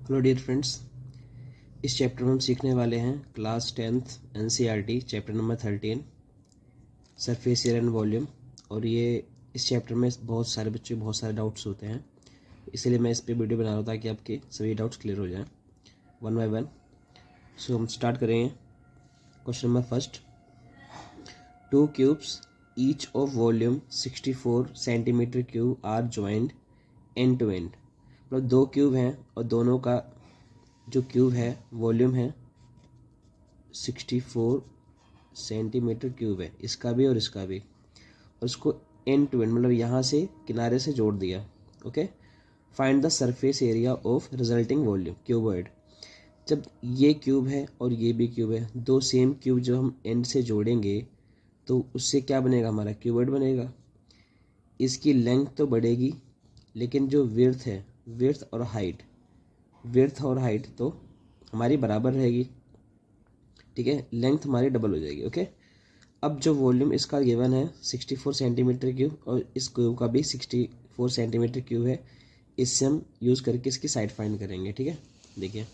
Hello dear friends, इस chapter में हम सीखने वाले हैं class 10th NCERT chapter number 13 surface area and volume. और ये इस चैप्टर में बहुत सारे बच्चे बहुत सारे डाउट्स होते हैं, इसलिए मैं इस पे वीडियो बना रहा हूँ ताकि आपके सभी डाउट्स क्लियर हो जाएं वन बाय वन। सो हम स्टार्ट करेंगे। Question number first, two cubes each of volume 64 centimetre cube are joint end to end. मतलब दो क्यूब हैं और दोनों का जो क्यूब है वॉल्यूम है 64 सेंटीमीटर क्यूब है, इसका भी और इसका भी, और उसको एंड टू एंड मतलब यहाँ से किनारे से जोड़ दिया। Okay, find the surface area of resulting volume cuboid. जब ये क्यूब है और ये भी क्यूब है, दो सेम क्यूब जो हम एंड से जोड़ेंगे तो उससे क्या बनेगा, हमारा क्यूबॉइड बनेगा। इसकी लेंथ तो बढ़ेगी लेकिन जो विड्थ है, विड्थ और हाइट तो हमारी बराबर रहेगी। ठीक है, लेंथ हमारी डबल हो जाएगी। ओके, अब जो वॉल्यूम इसका गिवन है 64 सेंटीमीटर क्यूब और इस क्यूब का भी 64 सेंटीमीटर क्यूब है, इससे हम यूज़ करके इसकी साइड फाइंड करेंगे। ठीक है, देखिए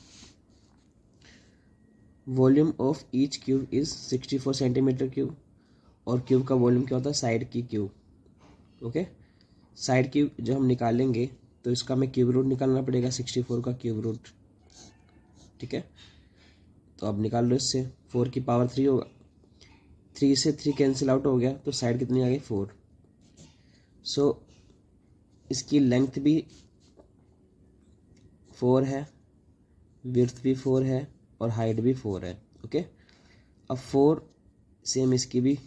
volume of each cube is 64 centimetre cube, और क्यूब का वॉल्यूम क्या होता है, साइड की क्यूब। ओके, साइड क्यूब जो हम निकालेंगे तो इसका हमें क्यूब रूट निकालना पड़ेगा, 64 का क्यूब रूट। ठीक है, तो अब निकाल लो, इससे 4 की पावर 3 होगा, 3 से 3 कैंसिल आउट हो गया तो साइड कितनी आ गई, 4। सो इसकी लेंथ भी 4 है, विड्थ भी 4 है और हाइट भी 4 है। ओके, अब 4 सेम इसकी भी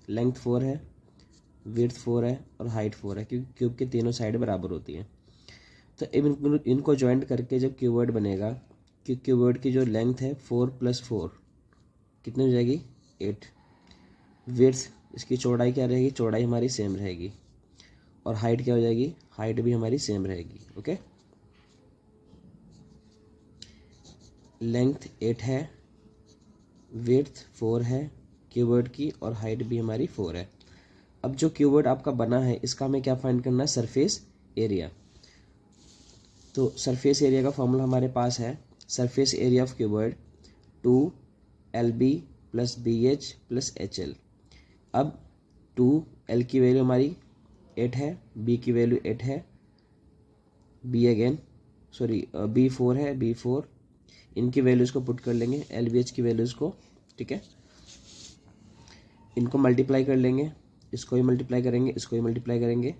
लेंथ 4 है, विड्थ 4 है और हाइट 4 है, क्योंकि क्यूब के तीनों साइड बराबर होती हैं। तो इनको ज्वाइंट करके जब क्यूबॉइड बनेगा, कि क्यूबॉइड की जो लेंथ है 4 + 4 कितनी हो जाएगी, 8। विड्थ इसकी चौड़ाई क्या रहेगी, चौड़ाई हमारी सेम रहेगी, और हाइट क्या हो जाएगी, हाइट भी हमारी सेम रहेगी। ओके, लेंथ 8 है, विड्थ 4 है क्यूबॉइड की, और हाइट भी हमारी 4 है। अब जो क्यूबॉइड आपका बना है इसका हमें क्या फाइंड करना है, सरफेस एरिया। तो सरफेस एरिया का फॉर्मूला हमारे पास है, surface area of cuboid 2LB + BH + HL। अब 2L की वैल्यू हमारी 8 है, B की वैल्यू 8 है, B 4 है, B 4, इनकी वैल्यूज़ को पुट कर लेंगे, LBH की वैल्यूज़ को। ठीक है, इनको मल्टीप्लाई कर लेंगे, इसको भी मल्टीप्लाई करेंगे, इसको भी मल्टीप्लाई करेंगे,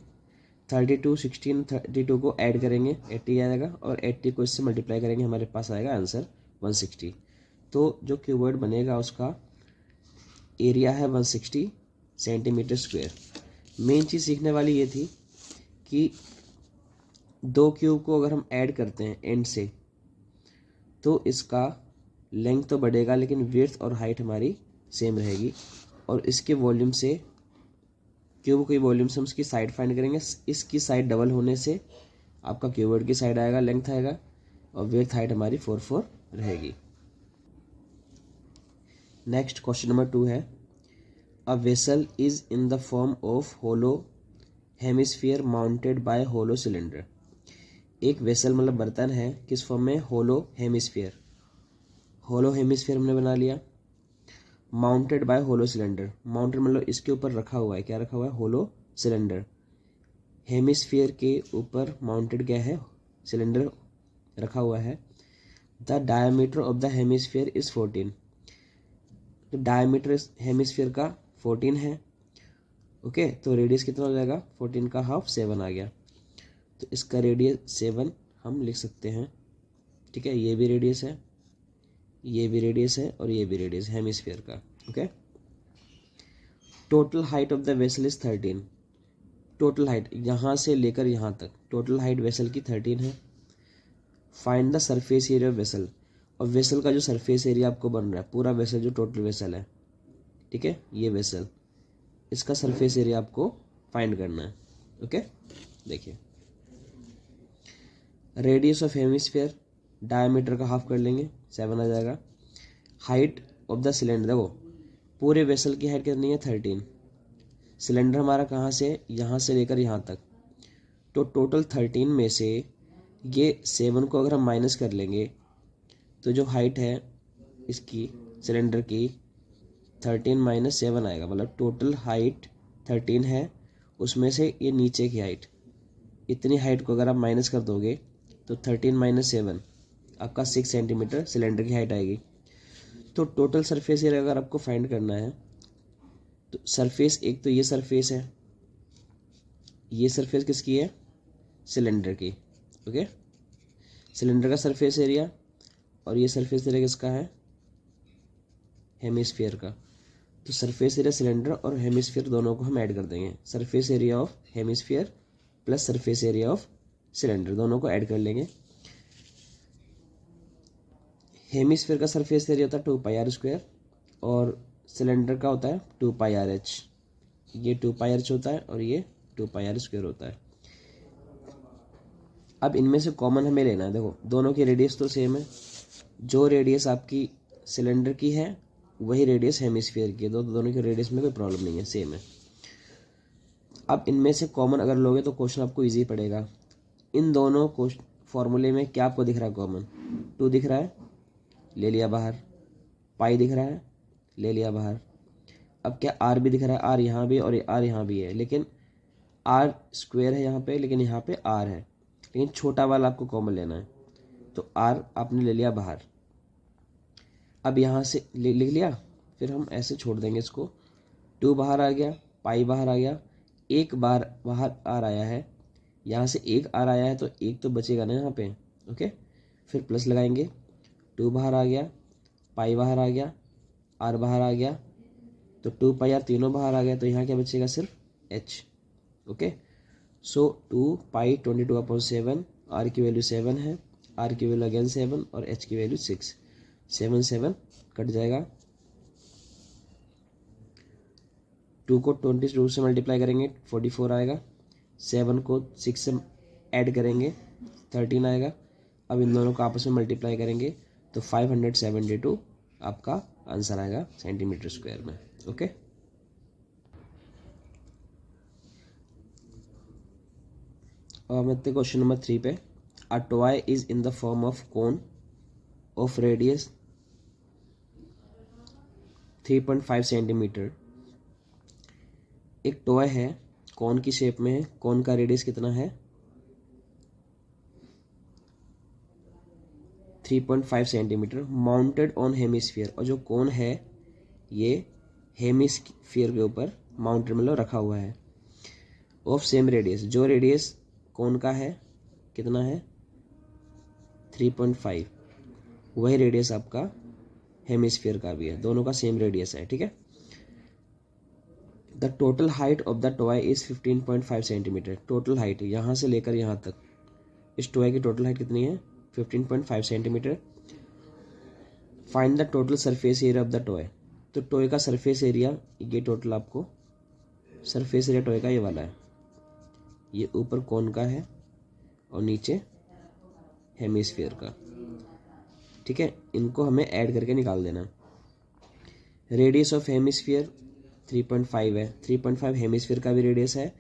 32 16 32 को ऐड करेंगे 80 आएगा, और 80 को इससे मल्टीप्लाई करेंगे, हमारे पास आएगा आंसर 160। तो जो क्यूबॉइड बनेगा उसका एरिया है 160 सेंटीमीटर स्क्वायर। मेन चीज़ सीखने वाली ये थी कि दो क्यूब को अगर हम ऐड करते हैं एंड से तो इसका लेंथ तो बढ़ेगा लेकिन विड्थ और हाइट हमारी सेम रहेगी, और इसके वॉल्यूम से, क्यूब की वॉल्यूम से हम इसकी साइड फाइंड करेंगे, इसकी साइड डबल होने से आपका क्यूबॉइड की साइड आएगा, लेंथ आएगा, और विड्थ हाइट हमारी 4 4 रहेगी। नेक्स्ट क्वेश्चन नंबर 2 है, a vessel is in the form of hollow hemisphere mounted by hollow cylinder. एक वेसल मतलब बर्तन है, किस फॉर्म में, होलो हेमिस्फीयर। होलो हेमिस्फीयर हमने बना लिया, mounted by hollow cylinder, mounted मतलब इसके ऊपर रखा हुआ है, क्या रखा हुआ है, होलो सिलेंडर। हेमिस्फीयर के ऊपर माउंटेड क्या है, सिलेंडर रखा हुआ है। The diameter of the hemisphere is 14। तो डायमीटर हेमिस्फीयर का 14 है। ओके, तो रेडियस कितना हो जाएगा, 14 का हाफ 7 आ गया, तो इसका रेडियस 7 हम लिख सकते हैं। ठीक है, ये भी रेडियस है, ये भी रेडियस है, और ये भी रेडियस है हेमिस्फीयर का। Okay, total height of the vessel is 13। Total height यहाँ से लेकर यहाँ तक, टोटल हाइट वेसल की 13 है। Find the surface area of vessel, और वेसल का जो सरफेस एरिया आपको बन रहा है, पूरा वेसल जो टोटल वेसल है, ठीक है, ये वेसल, इसका सरफेस एरिया आपको फाइंड करना है। ओके, देखिए रेडियस ऑफ हेमिस्फीयर, डायमीटर का हाफ कर लेंगे, 7 आ जाएगा। हाइट ऑफ द सिलेंडर, देखो पूरे वेसल की हाइट कितनी है, 13। सिलेंडर हमारा कहाँ से, यहाँ से लेकर यहाँ तक, तो टोटल 13 में से ये 7 को अगर हम माइनस कर लेंगे तो जो हाइट है इसकी सिलेंडर की 13 माइनस 7 आएगा, मतलब टोटल हाइट 13 है, उसमें से ये नीचे की हाइट, इतनी हाइट को अगर आप माइनस कर दोगे तो 13 माइनस 7 आपका 6 सेंटीमीटर सिलेंडर की हाइट आएगी। तो टोटल सरफेस एरिया अगर आपको फाइंड करना है तो सरफेस, एक तो ये सरफेस है, ये सरफेस किसकी है, सिलेंडर की, ओके, सिलेंडर का सरफेस एरिया, और ये सरफेस एरिया किसका है, हेमिस्फीयर का। तो सरफेस एरिया सिलेंडर और हेमिस्फीयर दोनों को हम ऐड कर देंगे, surface area of hemisphere plus surface area of cylinder, दोनों को ऐड कर लेंगे। हेमिस्फीयर का सरफेस एरिया होता है 2πr² और सिलेंडर का होता है 2πrh। ये 2πrh होता है और ये 2πr² होता है। अब इनमें से कॉमन हमें लेना है। देखो दोनों की रेडियस तो सेम है, जो रेडियस आपकी सिलेंडर की है वही रेडियस हेमिस्फीयर की है, दोनों की रेडियस में कोई प्रॉब्लम नहीं है, सेम है। अब इनमें से कॉमन अगर लोगे तो क्वेश्चन आपको इजी पड़ेगा। इन दोनों फॉर्मूले में क्या आपको दिख रहा है कॉमन, 2 दिख रहा है, ले लिया बाहर, पाई दिख रहा है, ले लिया बाहर। अब क्या आर भी दिख रहा है, आर यहाँ भी और आर यहाँ भी है, लेकिन आर स्क्वायर है यहाँ पे, लेकिन यहाँ पे आर है, लेकिन छोटा वाला आपको कॉमन लेना है, तो आर आपने ले लिया बाहर। अब यहाँ से लिख लिया, फिर हम ऐसे छोड़ देंगे इसको, 2 बाहर आ गया, पाई बाहर आ गया, एक बार बाहर आर आया है, यहाँ से एक आर आया है तो एक तो बचेगा ना यहाँ पे, ओके। फिर प्लस लगाएंगे, 2 बाहर आ गया, पाई बाहर आ गया, आर बाहर आ गया, तो 2 पाई आर तीनों बाहर आ गया, तो यहाँ क्या बचेगा, सिर्फ एच, ओके। सो 2π22/7, आर की वैल्यू 7 है, आर की वैल्यू अगेन 7 और एच की वैल्यू 6, 7 7 कट जाएगा। 2 को 22 से मल्टीप्लाई करेंगे 44 आएगा, 7 को 6 से ऐड करेंगे 13 आएगा। अब इन दोनों को आपस में मल्टीप्लाई करेंगे तो 572 आपका आंसर आएगा सेंटीमीटर स्क्वायर में, ओके। अब हम आते हैं क्वेश्चन नंबर 3 पे। A toy is in the form of cone of radius 3.5 centimetre. एक टॉय है, कौन की शेप में है, कौन का रेडियस कितना है, 3.5 सेंटीमीटर, माउंटेड ऑन हेमिस्फीयर, और जो कोन है ये हेमिस्फीयर के ऊपर माउंटेड मतलब रखा हुआ है, ऑफ सेम रेडियस, जो रेडियस कोन का है कितना है 3.5, वही रेडियस आपका हेमिस्फीयर का भी है, दोनों का सेम रेडियस है, ठीक है। The total height of the toy is 15.5 centimetre. Total height यहाँ से लेकर यहाँ तक, इस टॉय की टोटल हाइट कितनी है 15.5 centimetre. Find the total surface area of the toy. तो टॉय का सरफेस एरिया, ये टोटल आपको सरफेस एरिया टॉय का ये वाला है, ये ऊपर कोन का है और नीचे हेमिस्फीयर का, ठीक है। इनको हमें ऐड करके निकाल देना। रेडियस ऑफ हेमिस्फीयर 3.5 है, 3.5 हेमिस्फीयर का भी रेडियस है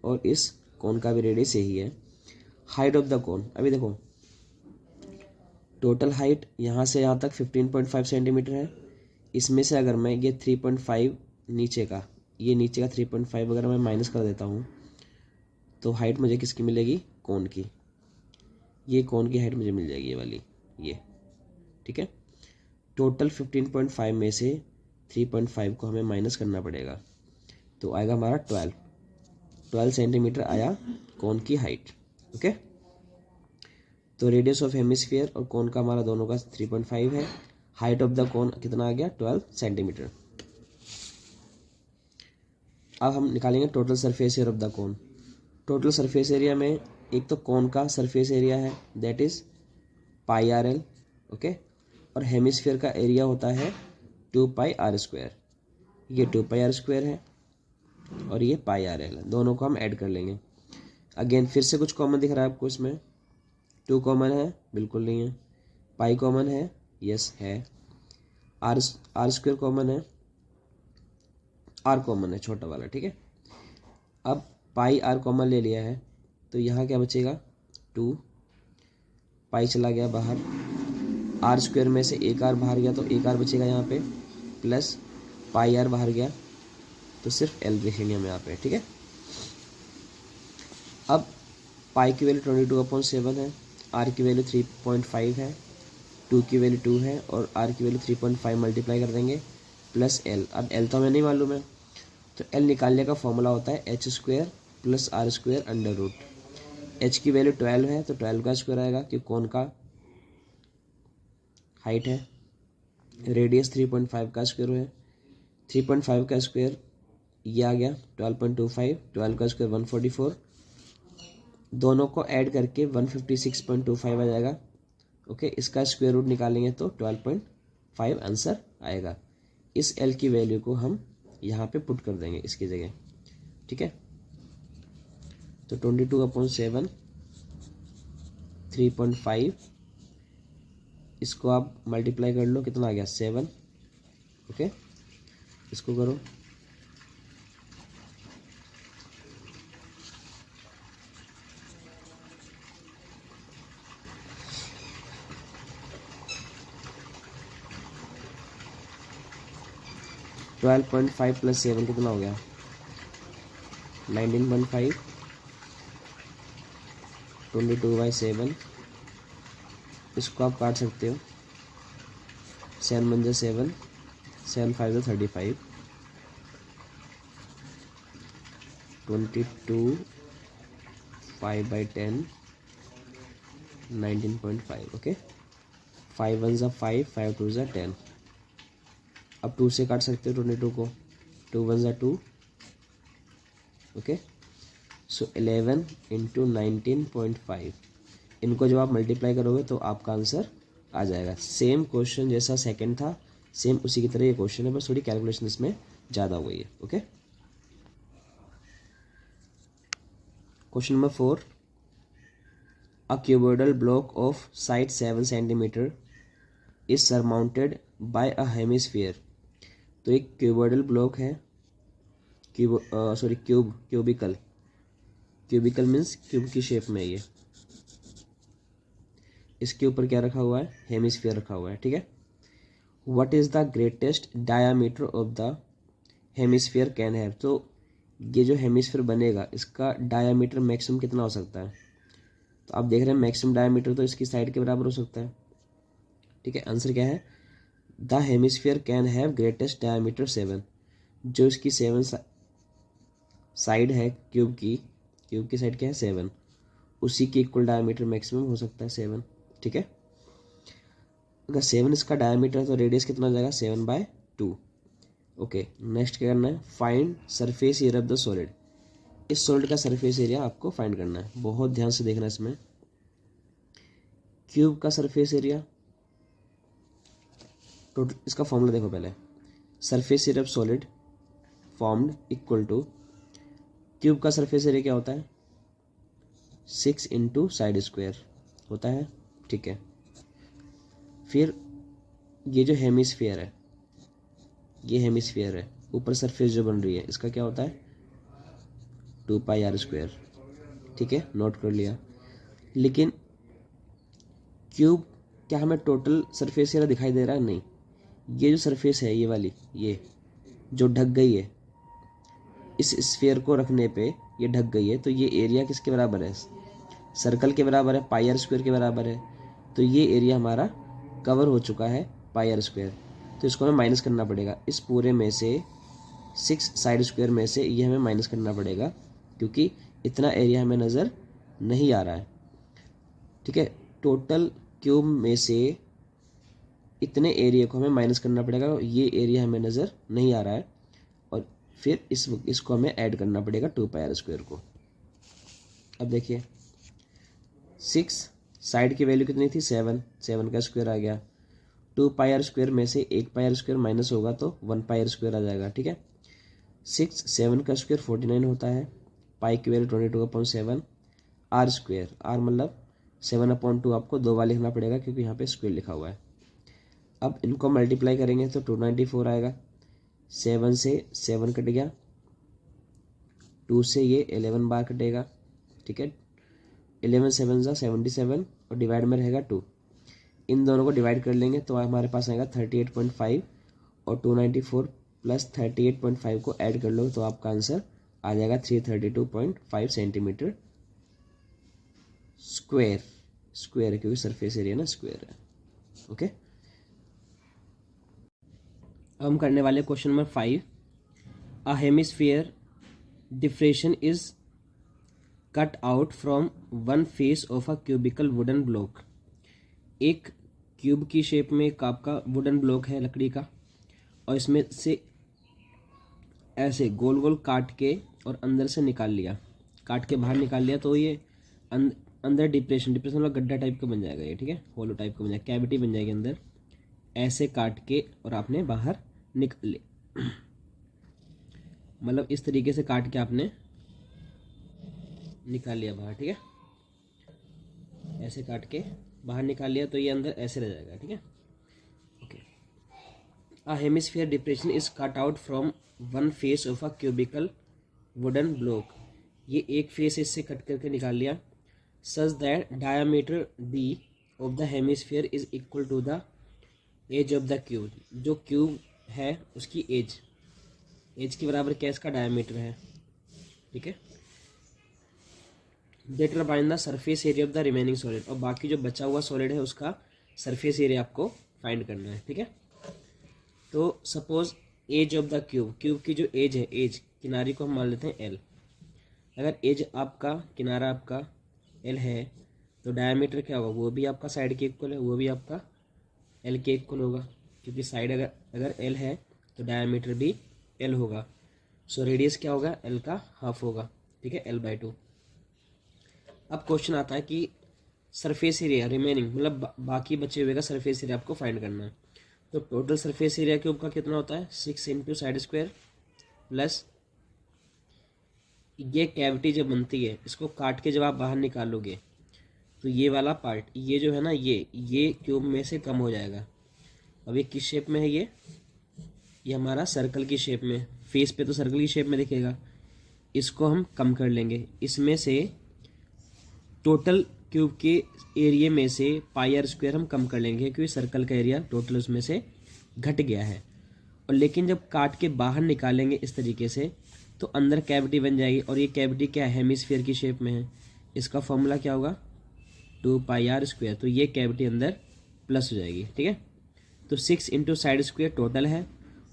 और इस कोन का भी रेडियस यही है। हाइट ऑफ द कोन, अभी देखो टोटल हाइट यहाँ से यहाँ तक 15.5 सेंटीमीटर है, इसमें से अगर मैं ये 3.5 नीचे का, ये नीचे का 3.5 अगर मैं माइनस कर देता हूँ तो हाइट मुझे किसकी मिलेगी, कोन की, ये कोन की हाइट मुझे मिल जाएगी, ये वाली, ये, ठीक है। टोटल 15.5 में से 3.5 को हमें माइनस करना पड़ेगा, तो आएगा हमारा 12 सेंटीमीटर आया कोन की हाइट, ओके। तो रेडियस ऑफ हेमिस्फीयर और कोन का हमारा दोनों का 3.5 है, हाइट ऑफ द कोन कितना आ गया 12 सेंटीमीटर। अब हम निकालेंगे total surface area of the cone. Total surface area में एक तो कोन का सरफेस एरिया है दैट इज πRL, ओके, और हेमिस्फीयर का एरिया होता है 2πr², ये 2πr² है और ये πRL है, दोनों को हम ऐड कर लेंगे। अगेन फिर से कुछ कॉमन दिख रहा है आपको इसमें, 2 कॉमन है, बिल्कुल नहीं है, पाई कॉमन है, यस है, r² कॉमन है, r कॉमन है छोटा वाला, ठीक है। अब पाई r कॉमन ले लिया है तो यहाँ क्या बचेगा 2, पाई चला गया बाहर, आर स्क्वायर में से एक आर बाहर गया तो एक आर बचेगा यहाँ पे, प्लस पाई आर बाहर गया तो सिर्फ एल लिखेंगे हम यहाँ पे, ठीक है। अब पाई की वैल्यू 22/7 है, आर की वैल्यू 3.5 है, टू की वैल्यू 2 है और आर की वैल्यू 3.5 मल्टीप्लाई कर देंगे प्लस एल। अब एल तो हमें नहीं मालूम है, तो एल निकालने का फॉर्मूला होता है H square plus R square under root. H की वैल्यू 12 है तो 12 का स्क्वायर आएगा कि कौन का हाइट है, रेडियस 3.5 का स्क्वायर है, 3.5 का स्क्वायर ये आ गया 12.25, 12 का स्क्वायर 144, दोनों को ऐड करके 156.25 आ जाएगा। ओके, इसका स्क्वायर रूट निकालेंगे तो 12.5 आंसर आएगा। इस एल की वैल्यू को हम यहाँ पे पुट कर देंगे इसकी जगह, ठीक है। तो 22/7 3.5, इसको आप मल्टीप्लाई कर लो, कितना आ गया 7। ओके, इसको करो, ट्वेल्व पॉइंट फाइव प्लस 7 कितना हो गया 19.5, 22/7, इसको आप काट सकते हो, 7 1 7, 7 5 35, 22 5/10, 19.5। ओके, 5 1 5, 5 2 10, अब 2 से काट सकते हो 22 को, 2 1 2, ओके। सो 11 इंटू 19.5, इनको जब आप मल्टीप्लाई करोगे तो आपका आंसर आ जाएगा। सेम क्वेश्चन जैसा सेकंड था, सेम उसी की तरह ये क्वेश्चन है, बस थोड़ी कैलकुलेशन इसमें ज़्यादा हुई है। Okay, question number 4, a cuboidal block of side 7 centimetre is surmounted by a hemisphere. तो एक क्यूबोइडल ब्लॉक है, क्यूबिकल मीन्स क्यूब की शेप में, ये इसके ऊपर क्या रखा हुआ है, हेमिस्फीयर रखा हुआ है, ठीक है। What is the greatest diameter of the hemisphere can have. तो ये जो हेमिस्फीयर बनेगा इसका डायामीटर मैक्सिमम कितना हो सकता है, तो आप देख रहे हैं मैक्सिमम डायामीटर तो इसकी साइड के बराबर हो सकता है, ठीक है। आंसर क्या है, the hemisphere can have greatest diameter 7, जो इसकी 7 साइड है क्यूब की साइड क्या है 7, उसी की इक्वल डायमीटर मैक्सिमम हो सकता है 7, ठीक है। अगर 7 इसका डायमीटर तो रेडियस कितना हो जाएगा 7/2। ओके, नेक्स्ट क्या करना है, find surface area of the solid. इस सॉलिड का सरफेस एरिया आपको फाइंड करना है, बहुत ध्यान से देखना इसमें। क्यूब का सरफेस एरिया, टोटल इसका फॉर्मूला देखो पहले, surface area of solid formed equal to, cube का सरफेस एरिया क्या होता है 6 इंटू साइड स्क्वायर होता है, ठीक है। फिर ये जो हेमिस्फीयर है, ये हेमिस्फीयर है, ऊपर सरफेस जो बन रही है इसका क्या होता है 2πr², ठीक है, नोट कर लिया। लेकिन क्यूब क्या हमें टोटल सरफेस एरिया दिखाई दे रहा है, नहीं, ये जो सरफेस है ये वाली, ये जो ढक गई है इस स्फीयर को रखने पे ये ढक गई है, तो ये एरिया किसके बराबर है, सर्कल के बराबर है, πr² के बराबर है। तो ये एरिया हमारा कवर हो चुका है πr², तो इसको हमें माइनस करना पड़ेगा, इस पूरे में से 6 साइड स्क्वायर में से ये हमें माइनस करना पड़ेगा, क्योंकि इतना एरिया हमें नज़र नहीं आ रहा है, ठीक है। टोटल क्यूब में से इतने एरिया को हमें माइनस करना पड़ेगा, ये एरिया हमें नज़र नहीं आ रहा है, और फिर इसको हमें ऐड करना पड़ेगा 2πr² को। अब देखिए 6 साइड की वैल्यू कितनी थी 7, 7 का स्क्वायर आ गया, 2πr² में से 1πr² माइनस होगा तो 1πr² आ जाएगा, ठीक है। 6 7 का स्क्वायर 49 होता है, पाई की वैल्यू 22/7, आर स्क्वायर, आर मतलब 7/2 आपको 2 बार लिखना पड़ेगा क्योंकि यहाँ पे स्क्वायर लिखा हुआ है। अब इनको मल्टीप्लाई करेंगे तो 294 आएगा, 7 से 7 कट गया, 2 से ये 11 बार कटेगा, ठीक है। 11 7 ज़ा 77, और डिवाइड में रहेगा 2। इन दोनों को डिवाइड कर लेंगे तो हमारे पास आएगा 38.5 और 294 प्लस 38.5 को ऐड कर लो तो आपका आंसर आ जाएगा 332.5 सेंटीमीटर स्क्वायर। स्क्वायर क्योंकि सरफेस एरिया ना स्क्वायर है। ओके, अब हम करने वाले question number 5। A hemisphere depression is cut out from one face of a cubical wooden block. एक क्यूब की शेप में एक आपका वुडन ब्लॉक है लकड़ी का, और इसमें से ऐसे गोल गोल काट के और अंदर से निकाल लिया, काट के बाहर निकाल लिया तो ये अंदर डिप्रेशन मतलब गड्ढा टाइप का बन जाएगा ये, ठीक है, होलो टाइप का बन जाएगा, कैविटी बन जाएगी अंदर, ऐसे काट के और आपने बाहर निकाल लिया। मतलब इस तरीके से काट के आपने निकाल लिया बाहर, ठीक है, ऐसे काट के बाहर निकाल लिया तो ये अंदर ऐसे रह जाएगा, ठीक है। Okay, a hemisphere depression is cut out from one face of a cubical wooden block. ये एक फेस इससे कट करके निकाल लिया। Such that diameter D of the hemisphere is equal to the edge of the cube. जो cube है उसकी as के बराबर क्या इसका डायमीटर है, ठीक है। Determine the surface area of the remaining solid, और बाकी जो बचा हुआ सॉलिड है उसका सरफेस एरिया आपको फाइंड करना है, ठीक है। तो suppose edge of the cube की जो एज है, एज किनारे को हम मान लेते हैं एल। अगर एज आपका किनारा आपका एल है तो डायमीटर क्या होगा, वो भी आपका साइड के इक्वल है, वो भी आपका एल के इक्वल होगा, क्योंकि साइड अगर एल है तो डायमीटर भी एल होगा। सो रेडियस क्या होगा, एल का हाफ होगा, ठीक है, एल बाई 2। अब क्वेश्चन आता है कि सरफेस एरिया रिमेनिंग मतलब बाकी बचे हुए का सरफेस एरिया आपको फाइंड करना है। तो टोटल सरफेस एरिया क्यूब का कितना होता है, 6 इंटू साइड स्क्वायर प्लस ये कैविटी जब बनती है इसको काट के जब आप बाहर निकालोगे तो ये वाला पार्ट, ये जो है ना, ये क्यूब में से कम हो जाएगा। अब ये किस शेप में है, ये हमारा सर्कल की शेप में, फेस पे तो सर्कल की शेप में दिखेगा, इसको हम कम कर लेंगे। इसमें से टोटल क्यूब के एरिया में से पाई आर स्क्वायर हम कम कर लेंगे क्योंकि सर्कल का एरिया टोटल उसमें से घट गया है। और लेकिन जब काट के बाहर निकालेंगे इस तरीके से तो अंदर कैविटी बन जाएगी, और ये कैविटी क्या है, हेमिस्फीयर की शेप में है। इसका फॉर्मूला क्या होगा, 2 पाई आर स्क्वायर। तो ये कैविटी अंदर प्लस हो जाएगी, ठीक है। तो 6 इंटू साइड स्क्वायर टोटल है,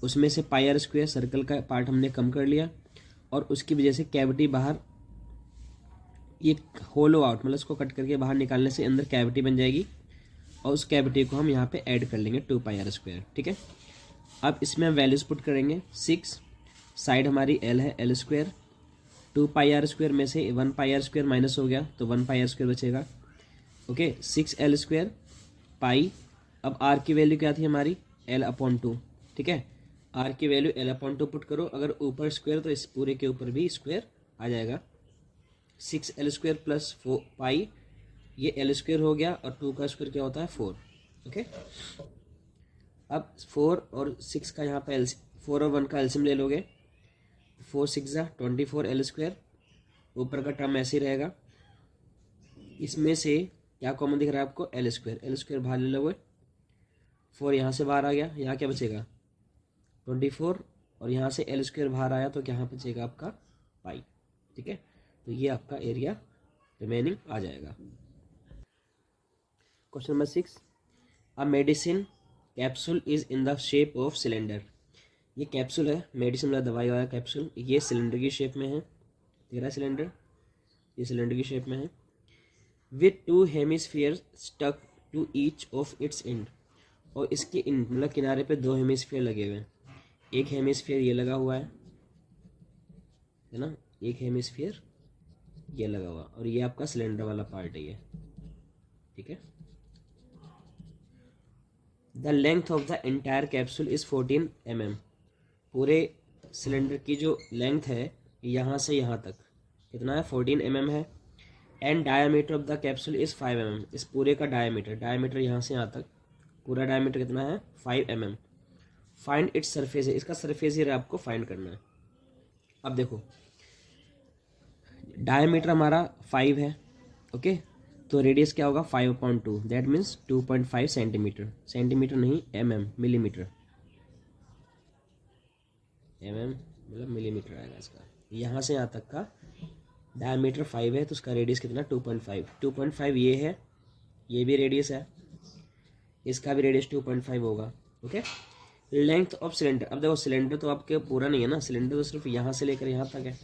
उसमें से पाई आर स्क्वायर सर्कल का पार्ट हमने कम कर लिया, और उसकी वजह से कैविटी बाहर ये होलो आउट मतलब इसको कट करके बाहर निकालने से अंदर कैविटी बन जाएगी, और उस कैविटी को हम यहाँ पे ऐड कर लेंगे 2 पाई आर स्क्वायर, ठीक है। अब इसमें हम वैल्यूज पुट करेंगे। 6 साइड हमारी एल है, L square, 2 pi R square में से 1 पाई आर स्क्वायर माइनस हो गया तो 1 पाई आर स्क्वायर बचेगा, ओके। 6 एल स्क्वायर पाई, अब आर की वैल्यू क्या थी हमारी, एल अपॉन 2, ठीक है। आर की वैल्यू एल अपॉन 2 पुट करो, अगर ऊपर स्क्वायर तो इस पूरे के ऊपर भी स्क्वायर आ जाएगा। 6 एल स्क्वायर प्लस 4 पाई, ये एल स्क्वायर हो गया, और 2 का स्क्वायर क्या होता है 4, ओके। अब 4 और 6 का यहाँ पे 4 और 1 का एलसीएम ले लोगे, 4 6 24 एल स्क्वायर, ऊपर का टर्म ऐसे ही रहेगा। इसमें से क्या कॉमन दिख रहा है आपको, एल स्क्वायर बाहर ले लोगे, 4 यहाँ से बाहर आ गया, यहाँ क्या बचेगा 24, और यहाँ से एल स्क्वायर बाहर आया तो क्या बचेगा आपका पाई, ठीक है। तो ये आपका एरिया रिमेनिंग आ जाएगा। Question number 6, a medicine capsule is in the shape of cylinder. ये कैप्सूल है, मेडिसिन वाला दवाई वाला कैप्सूल, ये सिलेंडर की शेप में है, दिख रहा है सिलेंडर, ये सिलेंडर की शेप में है। With 2 hemisphere stuck to each of its end, और इसके मतलब किनारे पे 2 हेमिस्फीयर लगे हुए हैं। एक हेमिस्फीयर ये लगा हुआ है ना, एक हेमिस्फीयर ये लगा हुआ, और ये आपका सिलेंडर वाला पार्ट है ये, ठीक है। The length of the entire capsule is 14 mm। पूरे सिलेंडर की जो लेंथ है यहाँ से यहाँ तक कितना है, 14 mm है। And diameter of the capsule is 5 mm। इस पूरे का डायमीटर यहाँ से यहाँ तक पूरा डायमीटर कितना है, 5 mm। फाइंड इट्स सरफेस, इसका सरफेस एरिया आपको फाइंड करना है। अब देखो डायमीटर हमारा 5 है, ओके, तो रेडियस क्या होगा 5/2, दैट मीन्स 2.5 सेंटीमीटर, सेंटीमीटर नहीं मिलीमीटर, मतलब मिलीमीटर आएगा इसका। यहाँ से यहाँ तक का डायमीटर 5 है तो उसका रेडियस कितना 2.5 ये है, ये भी रेडियस है, इसका भी रेडियस 2.5 होगा। ओके। लेंथ ऑफ सिलेंडर, अब देखो सिलेंडर तो आपके पूरा नहीं है ना, सिलेंडर तो सिर्फ यहाँ से लेकर यहाँ तक है।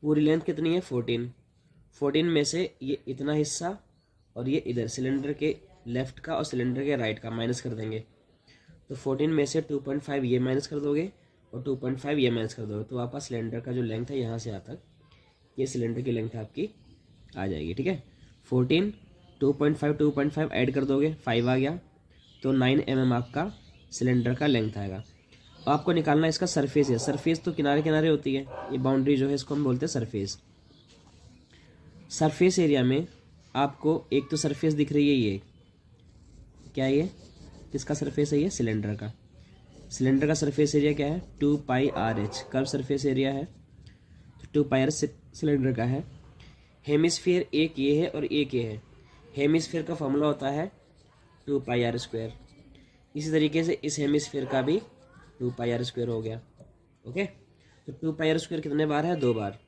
पूरी लेंथ कितनी है 14 में से ये इतना हिस्सा और ये इधर सिलेंडर के लेफ्ट का और सिलेंडर के राइट का माइनस कर देंगे। तो 14 में से 2.5 ये माइनस कर दोगे और 2.5 ये माइनस कर दोगे, तो आपका सिलेंडर का जो लेंथ है यहाँ से यहाँ तक, ये सिलेंडर की लेंथ आपकी आ जाएगी। ठीक है। 14 2.5 ऐड कर दोगे 5 आ गया, तो 9 mm आपका सिलेंडर का लेंथ आएगा। आपको निकालना इसका सरफेस है, सरफेस तो किनारे किनारे होती है, ये बाउंड्री जो है इसको हम बोलते हैं सरफेस। सरफेस एरिया में आपको एक तो सरफेस दिख रही है, ये क्या है, ये किसका सरफेस है, ये सिलेंडर का। सिलेंडर का सरफेस एरिया क्या है 2πRh, कर्व सरफेस एरिया है, तो 2πRh सिलेंडर का है। हेमिस्फीयर एक ये है और एक ये है, हेमिस्फीयर का फॉर्मूला होता है 2πr²। इसी तरीके से इस हेमिस्फीयर का भी 2πr² हो गया। ओके। तो 2πr² कितने बार है, 2 बार।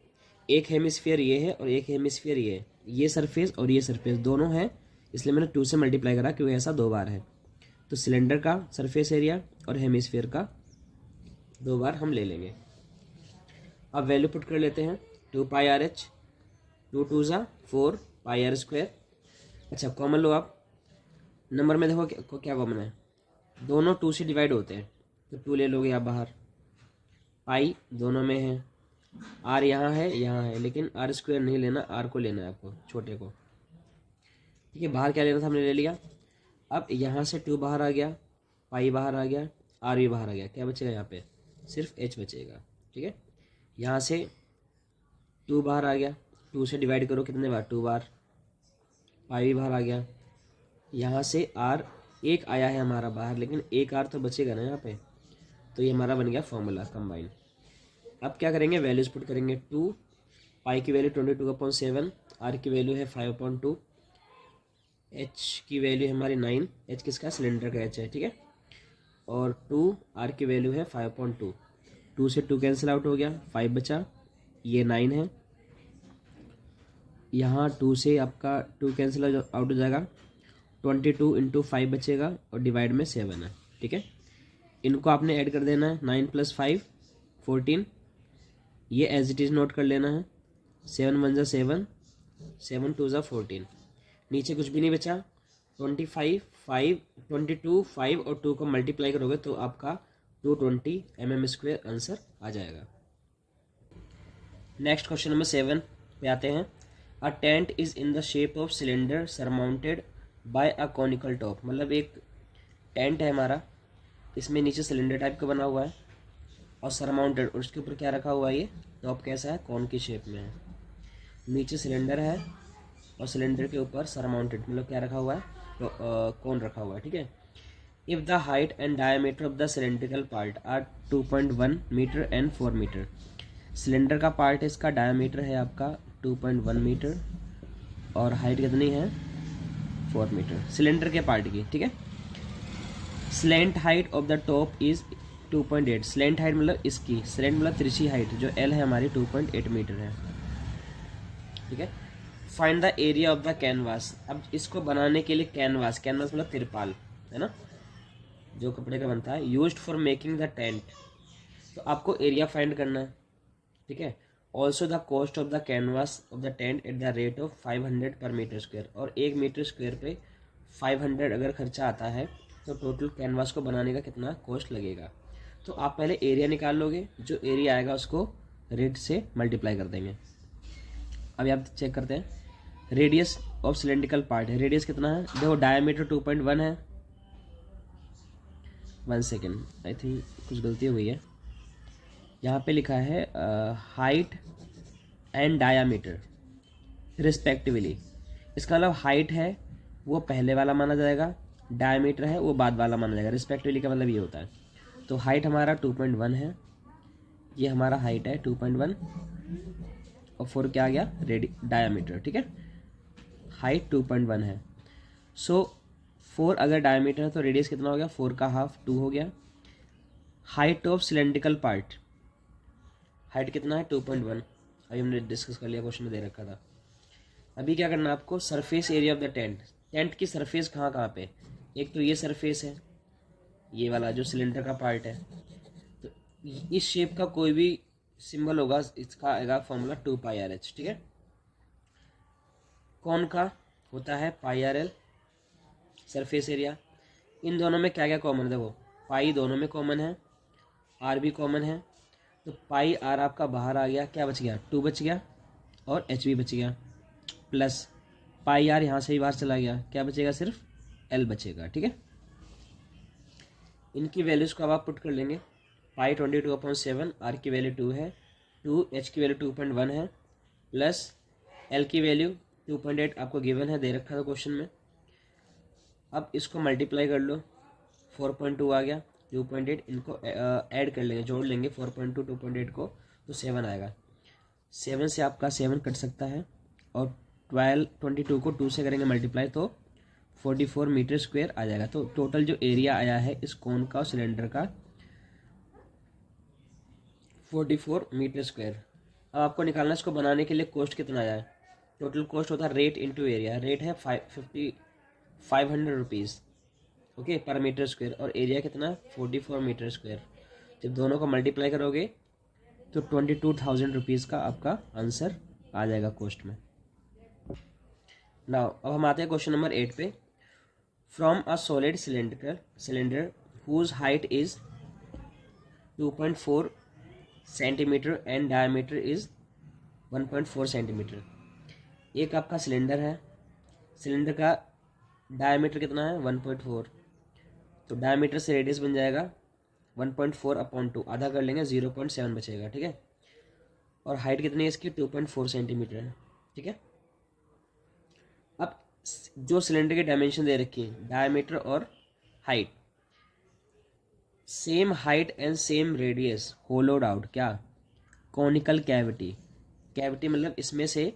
एक हेमिस्फीयर ये है और एक हेमिस्फीयर ये है, ये सरफेस और ये सरफेस दोनों है, इसलिए मैंने 2 से मल्टीप्लाई करा क्योंकि ऐसा 2 बार है। तो सिलेंडर का सरफेस एरिया और हेमिस्फीयर का 2 बार हम ले लेंगे। अब वैल्यू पुट कर लेते हैं 2πRh, 2 2 ज़ा 4 πr²। अच्छा कॉमन लो आप, नंबर में देखो क्या कॉमन है, दोनों 2 से डिवाइड होते हैं, तो 2 ले लोगे आप बाहर, पाई दोनों में है, आर यहाँ है, लेकिन r² नहीं लेना, आर को लेना है आपको, छोटे को। ठीक है, बाहर क्या लेना था हमने ले लिया। अब यहाँ से 2 बाहर आ गया, पाई बाहर आ गया, आर भी बाहर आ गया, क्या बचेगा यहाँ पे, सिर्फ h बचेगा। ठीक है, यहाँ से 2 बाहर आ गया, 2 से डिवाइड करो कितने बार, 2 बार, पाई भी बाहर आ गया। यहाँ से r एक आया है हमारा बाहर, लेकिन एक r तो बचेगा ना यहाँ पे, तो ये हमारा बन गया फॉर्मूला कंबाइन। अब क्या करेंगे, वैल्यूज पुट करेंगे। 2 पाई की वैल्यू 22/7, r की वैल्यू है 5/2, h की वैल्यू है हमारी 9, h किसका, सिलेंडर का h है। ठीक है, और 2 r की वैल्यू है 5/2, 2 से 2 कैंसिल आउट हो गया, 5 बचा, ये 9 है। यहाँ 2 से आपका 2 कैंसिल आउट हो जाएगा, 22 × 5 बचेगा और डिवाइड में 7 है। ठीक है, इनको आपने ऐड कर देना है, 9 + 5 14, ये एज इट इज़ नोट कर लेना है, 7 1 = 7, 7 2 = 14, नीचे कुछ भी नहीं बचा। 25 5 22 5 और 2 को मल्टीप्लाई करोगे तो आपका 220 mm² आंसर आ जाएगा। नेक्स्ट क्वेश्चन नंबर 7 पे आते हैं। A tent is in the shape of cylinder surmounted by a conical top, मतलब एक टेंट है हमारा, इसमें नीचे सिलेंडर टाइप का बना हुआ है और सरमाउंटेड, और उसके ऊपर क्या रखा हुआ है, ये टॉप कैसा है, कॉन की शेप में है। नीचे सिलेंडर है और सिलेंडर के ऊपर सरमाउंटेड, मतलब क्या रखा हुआ है, तो कॉन रखा हुआ है। ठीक है, if the height and diameter of the cylindrical part are 2.1 metre and 4 metre, cylinder का पार्ट है, इसका डायमीटर है आपका 2.1 मीटर और हाइट कितनी है 4 मीटर सिलेंडर के पार्ट की। ठीक है, slant height of the top is 2.8, slant height मतलब इसकी, स्लेंट मतलब तिरछी हाइट जो L है हमारी 2.8 मीटर है। ठीक है, find the area of the canvas, अब इसको बनाने के लिए कैनवास, कैनवास मतलब तिरपाल है ना, जो कपड़े का बनता है, used for making the tent, तो आपको एरिया फाइंड करना है। ठीक है, also the cost of the canvas of the tent at the rate of 500 पर मीटर स्क्वायर, और 1 मीटर स्क्वायर पे 500 अगर खर्चा आता है तो टोटल कैनवास को बनाने का कितना कॉस्ट लगेगा। तो आप पहले एरिया निकाल लोगे, जो एरिया आएगा उसको रेट से मल्टीप्लाई कर देंगे। अभी आप चेक करते हैं, रेडियस ऑफ सिलेंड्रिकल पार्ट है, रेडियस कितना है, देखो डायमीटर 2.1 है, 1 सेकेंड, आई थिंक कुछ गलती हुई है, यहाँ पे लिखा है हाइट एंड डायामीटर रिस्पेक्टिवली, इसका मतलब हाइट है वो पहले वाला माना जाएगा, डायमीटर है वो बाद वाला माना जाएगा, रिस्पेक्टिवली का मतलब ये होता है। तो हाइट हमारा 2.1 है, ये हमारा हाइट है 2.1 और 4 क्या आ गया, डायामीटर। ठीक है, हाइट 2.1 है। सो 4 अगर डायमीटर है तो रेडियस कितना हो गया, 4 का हाफ 2 हो गया। Height of cylindrical part, height कितना है 2.1, अभी हमने डिस्कस कर लिया, क्वेश्चन में दे रखा था। अभी क्या करना है आपको, surface area of the tent, tent की सरफेस कहाँ कहाँ पे, एक तो ये सरफेस है, ये वाला जो सिलेंडर का पार्ट है, तो इस शेप का कोई भी सिंबल होगा इसका आएगा फॉर्मूला 2πRh, ठीक है। कौन का होता है πRl, सरफेस एरिया। इन दोनों में क्या क्या कॉमन है, देखो पाई दोनों में कॉमन है, आर भी कॉमन है, तो पाई आर आपका बाहर आ गया, क्या बच गया 2 बच गया, और एच भी बच गया, प्लस पाई आर यहाँ से ही बाहर चला गया, क्या बचेगा सिर्फ एल बचेगा, ठीक है। इनकी वैल्यूज़ को अब आप पुट कर लेंगे, पाई 22/7, आर की वैल्यू 2 है, 2 एच की वैल्यू 2.1 है, प्लस एल की वैल्यू 2.8 आपको गिवन है, दे रखा था क्वेश्चन में। अब इसको मल्टीप्लाई कर लो, 4.2 आ गया, 2.8 इनको ऐड कर लेंगे, जोड़ लेंगे 4.2 2.8 को, तो 7 आएगा। 7 से आपका 7 कट सकता है, और 22 को 2 से करेंगे मल्टीप्लाई तो 44 मीटर स्क्वायर आ जाएगा। तो टोटल जो एरिया आया है इस कोन का और सिलेंडर का 44 मीटर स्क्वायर। अब आपको निकालना है इसको बनाने के लिए कॉस्ट कितना आया है, टोटल कॉस्ट होता है रेट इंटू एरिया, रेट है 500 रुपीज़, ओके, पर मीटर स्क्वायर, और एरिया कितना है 44 मीटर स्क्वायर। जब दोनों को मल्टीप्लाई करोगे तो 22,000 रुपीज़ का आपका आंसर आ जाएगा कॉस्ट में। नाउ अब हम आते हैं क्वेश्चन नंबर 8 पे। From a solid cylinder whose height is 2.4 centimetre and diameter is 1.4 centimetre. एक आपका सिलेंडर है, सिलेंडर का डायमीटर कितना है 1.4, तो डायमीटर से रेडियस बन जाएगा 1.4/2, आधा कर लेंगे 0.7 बचेगा, ठीक है। और हाइट कितनी है इसकी 2.4 सेंटीमीटर है, ठीक है। अब जो सिलेंडर के डायमेंशन दे रखी है, डायमीटर और height, same height and same radius होलोड out, क्या कॉनिकल कैविटी, कैविटी मतलब इसमें से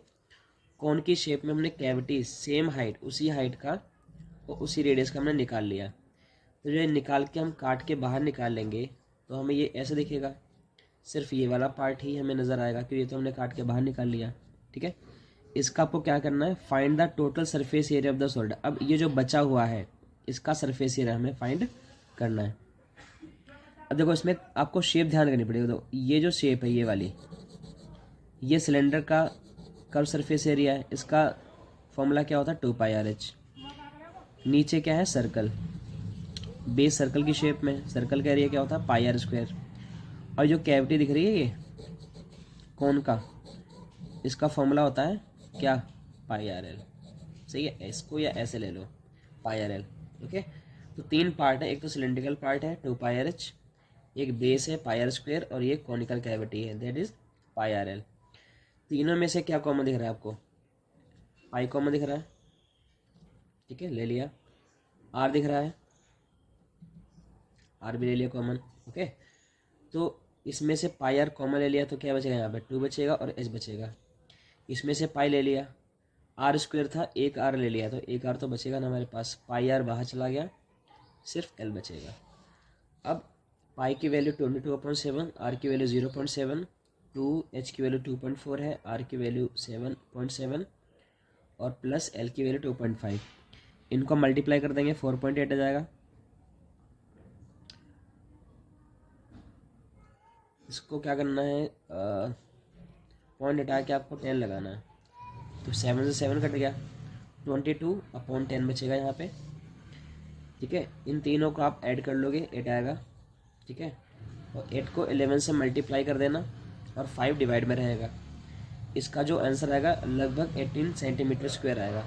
कौन की शेप में हमने कैविटी सेम हाइट, उसी हाइट का और उसी रेडियस का हमने निकाल लिया। तो जो निकाल के हम काट के बाहर निकाल लेंगे तो हमें ये ऐसे दिखेगा, सिर्फ ये वाला पार्ट ही हमें नज़र आएगा क्योंकि ये तो हमने काट के बाहर निकाल लिया, ठीक है। इसका आपको क्या करना है, find the total surface area of the solid. अब ये जो बचा हुआ है इसका सरफेस एरिया हमें फाइंड करना है। अब देखो इसमें आपको शेप ध्यान करनी पड़ेगी, तो ये जो शेप है ये वाली, ये सिलेंडर का कर्व सरफेस एरिया है, इसका फॉर्मूला क्या होता है 2πRh। नीचे क्या है सर्कल, बेस सर्कल की शेप में, सर्कल का एरिया क्या होता है πr²। और जो कैविटी दिख रही है ये कौन का, इसका फॉर्मूला होता है क्या πRl, सही है। इसको या ऐसे ले लो πRl, ओके। तो 3 पार्ट है, एक तो सिलेंड्रिकल पार्ट है 2πRh, एक बेस है πr², और ये कॉनिकल कैविटी है दैट इज πRl। तीनों में से क्या कॉमन दिख रहा है आपको, पाई कॉमन दिख रहा है, ठीक है, ले लिया। आर दिख रहा है, आर भी ले लिया कॉमन, ओके। तो इसमें से पाई आर कॉमन ले लिया तो क्या बचेगा, यहाँ पे 2 बचेगा और एच बचेगा। इसमें से पाई ले लिया, r² था, एक आर ले लिया, तो एक आर तो बचेगा ना हमारे पास, पाई आर बाहर चला गया, सिर्फ एल बचेगा। अब पाई की वैल्यू 22/7, आर की वैल्यू 0.7, 2 एच की वैल्यू 2.4 है, आर की वैल्यू 7.7, और प्लस एल की वैल्यू 2.5। इनको मल्टीप्लाई कर देंगे 4.8 आ जाएगा। इसको क्या करना है, पॉइंट हटा के आपको 10 लगाना है, तो 7 से 7 कट गया, 22/10 बचेगा यहाँ पे, ठीक है। इन तीनों को आप ऐड कर लोगे 8 आएगा, ठीक है। और 8 को 11 से मल्टीप्लाई कर देना और 5 डिवाइड में रहेगा। इसका जो आंसर आएगा लगभग 18 सेंटीमीटर स्क्वायर आएगा,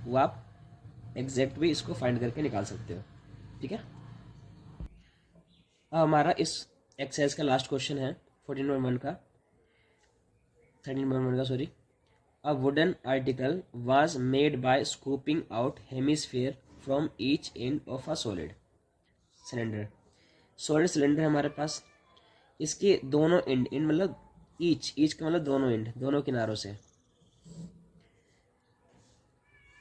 वो आप एग्जैक्ट भी इसको फाइंड करके निकाल सकते हो, ठीक है। अब हमारा इस एक्सरसाइज का लास्ट क्वेश्चन है 13.1 का, 13.1 का sorry. A wooden article was made by scooping out hemisphere from each end of a solid cylinder. Solid cylinder है हमारे पास, इसके दोनों एंड मतलब ईच का मतलब दोनों एंड, दोनों किनारों से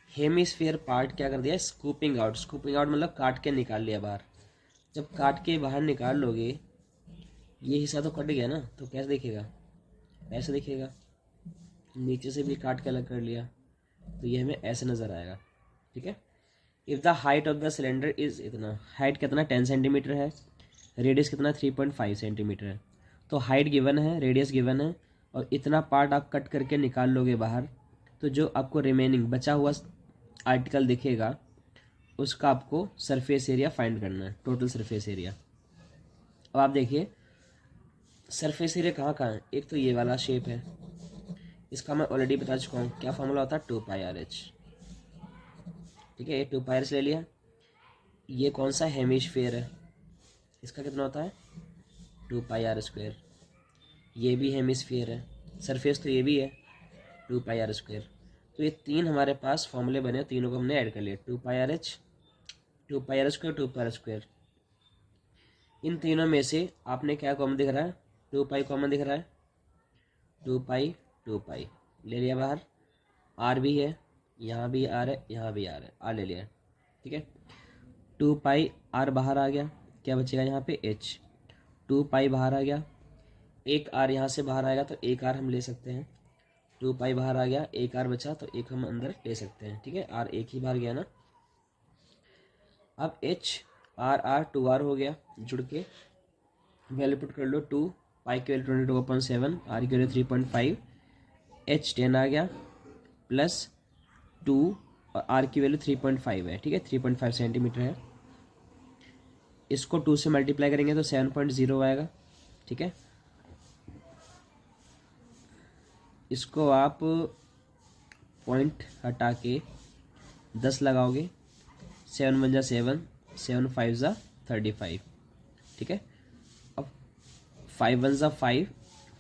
हेमिस्फीयर पार्ट क्या कर दिया, स्कूपिंग आउट। स्कूपिंग आउट मतलब काट के निकाल लिया बाहर। जब काट के बाहर निकाल लोगे, ये हिस्सा तो कट गया ना, तो कैसे दिखेगा, ऐसे दिखेगा। नीचे से भी काट के अलग कर लिया तो ये हमें ऐसे नज़र आएगा, ठीक है। If the height of the cylinder is इतना, हाइट कितना 10 सेंटीमीटर है, रेडियस कितना 3.5 सेंटीमीटर है। तो हाइट गिवन है, रेडियस गिवन है, और इतना पार्ट आप कट करके निकाल लोगे बाहर, तो जो आपको रिमेनिंग बचा हुआ आर्टिकल दिखेगा उसका आपको सरफेस एरिया फाइंड करना है, टोटल सरफेस एरिया। अब आप देखिए सरफेस एरिया कहाँ कहाँ है। एक तो ये वाला शेप है, इसका मैं ऑलरेडी बता चुका हूँ क्या फॉर्मूला होता है, 2πr/h, ठीक है। ये 2πr/h ले लिया। ये कौन सा हेमिस्फीयर है, इसका कितना होता है 2πr²। ये भी हेमिस्फीयर है, सरफेस तो ये भी है 2πr²। तो ये तीन हमारे पास फॉर्मूले बने, तीनों को हमने ऐड कर लिया, 2πr/h, 2πr², 2πr²। इन तीनों में से आपने क्या कॉमन दिख रहा है, 2π कॉमन दिख रहा है, 2π 2π ले लिया बाहर। आर भी है, यहाँ भी आर है, यहाँ भी आर है, आर ले लिया, ठीक है। 2πr बाहर आ गया, क्या बचेगा यहाँ पे h। 2π बाहर आ गया, एक आर यहाँ से बाहर आएगा तो एक आर हम ले सकते हैं। 2π बाहर आ गया, एक आर बचा तो एक हम अंदर ले सकते हैं, ठीक है। आर एक ही बाहर गया ना। अब h आर आर 2r हो गया, जुड़ के वैल्यू पुट कर लो। 2π की वैल्यू 22/7, आर की वैल्यू 3.5, h 10 आ गया प्लस 2 और आर की वैल्यू 3.5 है, ठीक है, 3.5 सेंटीमीटर है। इसको 2 से मल्टीप्लाई करेंगे तो 7.0 आएगा, ठीक है। इसको आप पॉइंट हटा के 10 लगाओगे, 7 1 जा 7, 7 5 जा 35, ठीक है। अब 5 1 जा 5,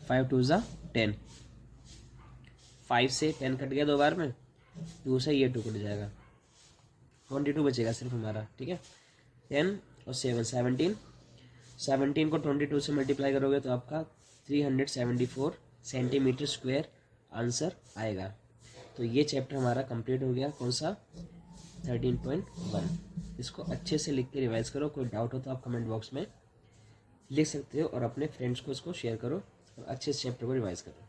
5 2 जा 10, 5 से 10 कट गया दो बार में, 2 से ये 2 कट जाएगा, 22 बचेगा सिर्फ हमारा, ठीक है। 10 और 7 17, 17 को 22 से मल्टीप्लाई करोगे तो आपका 374 सेंटीमीटर स्क्वायर आंसर आएगा। तो ये चैप्टर हमारा कंप्लीट हो गया, कौन सा 13.1। इसको अच्छे से लिख के रिवाइज करो, कोई डाउट हो तो आप कमेंट बॉक्स में लिख सकते हो और अपने फ्रेंड्स को इसको शेयर करो और अच्छे से चैप्टर को रिवाइज करो।